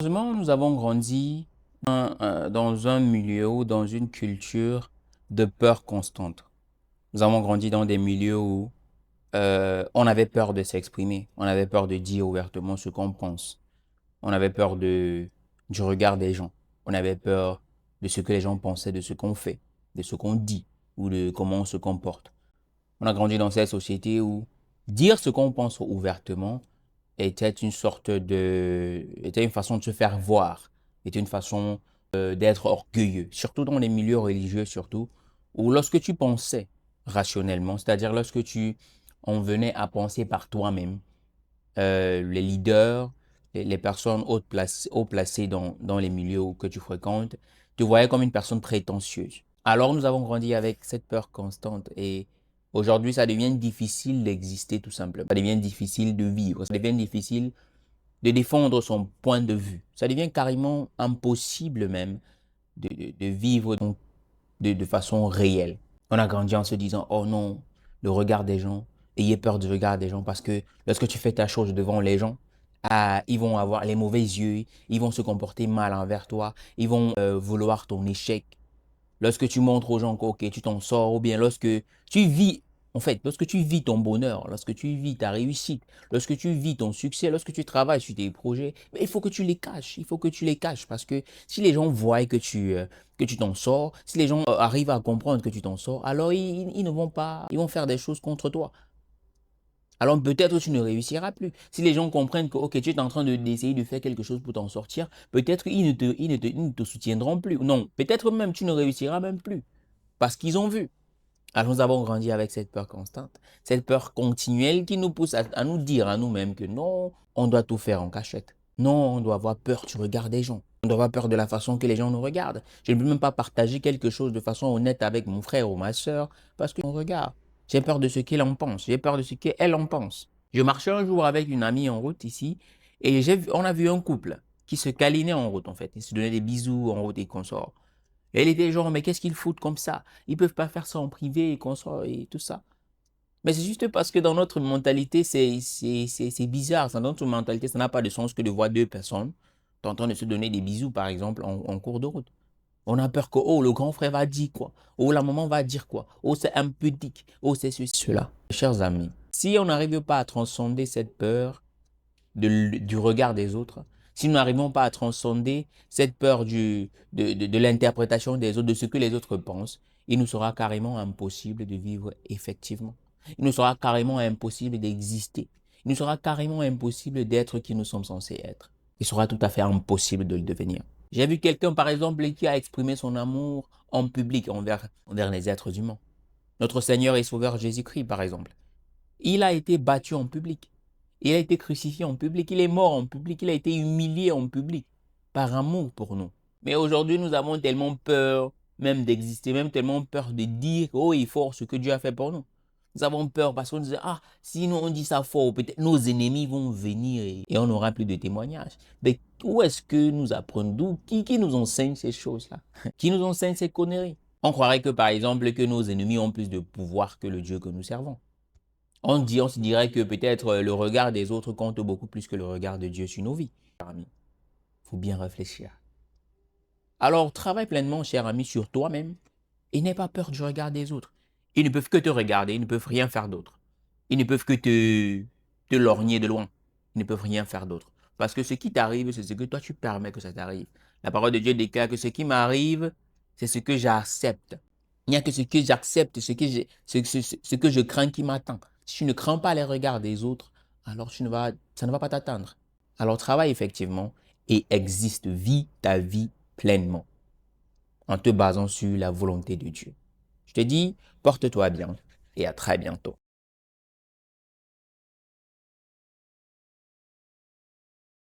Malheureusement, nous avons grandi dans un milieu ou dans une culture de peur constante. Nous avons grandi dans des milieux où on avait peur de s'exprimer, on avait peur de dire ouvertement ce qu'on pense, on avait peur du regard des gens, on avait peur de ce que les gens pensaient de ce qu'on fait, de ce qu'on dit ou de comment on se comporte. On a grandi dans cette société où dire ce qu'on pense ouvertement était une façon de se faire voir, était une façon d'être orgueilleux, surtout dans les milieux religieux, surtout, où lorsque tu pensais rationnellement, c'est-à-dire lorsque tu en venais à penser par toi-même, les leaders, les personnes haut placées dans les milieux que tu fréquentes, te voyaient comme une personne prétentieuse. Alors nous avons grandi avec cette peur constante et aujourd'hui ça devient difficile d'exister tout simplement. Ça devient difficile de vivre, ça devient difficile de défendre son point de vue. Ça devient carrément impossible même de vivre de façon réelle. On a grandi en se disant, oh non, le regard des gens, ayez peur du regard des gens parce que lorsque tu fais ta chose devant les gens, ils vont avoir les mauvais yeux, ils vont se comporter mal envers toi, ils vont vouloir ton échec. Lorsque tu montres aux gens que ok, tu t'en sors, ou bien lorsque tu vis, en fait, lorsque tu vis ton bonheur, lorsque tu vis ta réussite, lorsque tu vis ton succès, lorsque tu travailles sur tes projets, mais il faut que tu les caches, il faut que tu les caches parce que si les gens voient que tu t'en sors, si les gens arrivent à comprendre que tu t'en sors, alors ils ne vont pas, ils vont faire des choses contre toi. Alors peut-être tu ne réussiras plus. Si les gens comprennent que ok, tu es en train d'essayer de faire quelque chose pour t'en sortir, peut-être ils ne te soutiendront plus. Non, peut-être même tu ne réussiras même plus. Parce qu'ils ont vu. Alors nous avons grandi avec cette peur constante, cette peur continuelle qui nous pousse à nous dire à nous-mêmes que non, on doit tout faire en cachette. Non, on doit avoir peur du regard des gens. On doit avoir peur de la façon que les gens nous regardent. Je ne peux même pas partager quelque chose de façon honnête avec mon frère ou ma soeur parce qu'on regarde. J'ai peur de ce qu'il en pense. J'ai peur de ce qu'elle en pense. Je marchais un jour avec une amie en route ici et on a vu un couple qui se câlinait en route en fait. Ils se donnaient des bisous en route et consorts. Et elle était genre, mais qu'est-ce qu'ils foutent comme ça? Ils peuvent pas faire ça en privé et consort et tout ça. Mais c'est juste parce que dans notre mentalité, c'est bizarre. Dans notre mentalité, ça n'a pas de sens que de voir deux personnes en train de se donner des bisous, par exemple, en cours de route. On a peur que, oh, le grand frère va dire quoi? Oh, la maman va dire quoi? Oh, c'est impudique. Oh, c'est ceci, cela. Chers amis, si on n'arrive pas à transcender cette peur du regard des autres, si nous n'arrivons pas à transcender cette peur de l'interprétation des autres, de ce que les autres pensent, il nous sera carrément impossible de vivre effectivement. Il nous sera carrément impossible d'exister. Il nous sera carrément impossible d'être qui nous sommes censés être. Il sera tout à fait impossible de le devenir. J'ai vu quelqu'un, par exemple, qui a exprimé son amour en public envers les êtres humains. Notre Seigneur et Sauveur Jésus-Christ, par exemple. Il a été battu en public. Il a été crucifié en public. Il est mort en public. Il a été humilié en public par amour pour nous. Mais aujourd'hui, nous avons tellement peur même d'exister, même tellement peur de dire haut et fort ce que Dieu a fait pour nous. Nous avons peur parce qu'on dit, ah, si nous on dit ça fort, peut-être nos ennemis vont venir et on n'aura plus de témoignages. Mais où est-ce que nous apprenons? D'où? Qui nous enseigne ces choses-là? Qui nous enseigne ces conneries? On croirait que, par exemple, que nos ennemis ont plus de pouvoir que le Dieu que nous servons. On se dirait que peut-être le regard des autres compte beaucoup plus que le regard de Dieu sur nos vies. Cher ami, il faut bien réfléchir. Alors, travaille pleinement, cher ami, sur toi-même et n'aie pas peur du regard des autres. Ils ne peuvent que te regarder, ils ne peuvent rien faire d'autre. Ils ne peuvent que te lorgner de loin. Ils ne peuvent rien faire d'autre. Parce que ce qui t'arrive, c'est ce que toi tu permets que ça t'arrive. La parole de Dieu déclare que ce qui m'arrive, c'est ce que j'accepte. Il n'y a que ce que j'accepte, ce que je crains qui m'attend. Si tu ne crains pas les regards des autres, alors ça ne va pas t'atteindre. Alors travaille effectivement et existe, vis ta vie pleinement en te basant sur la volonté de Dieu. Je te dis, porte-toi bien et à très bientôt.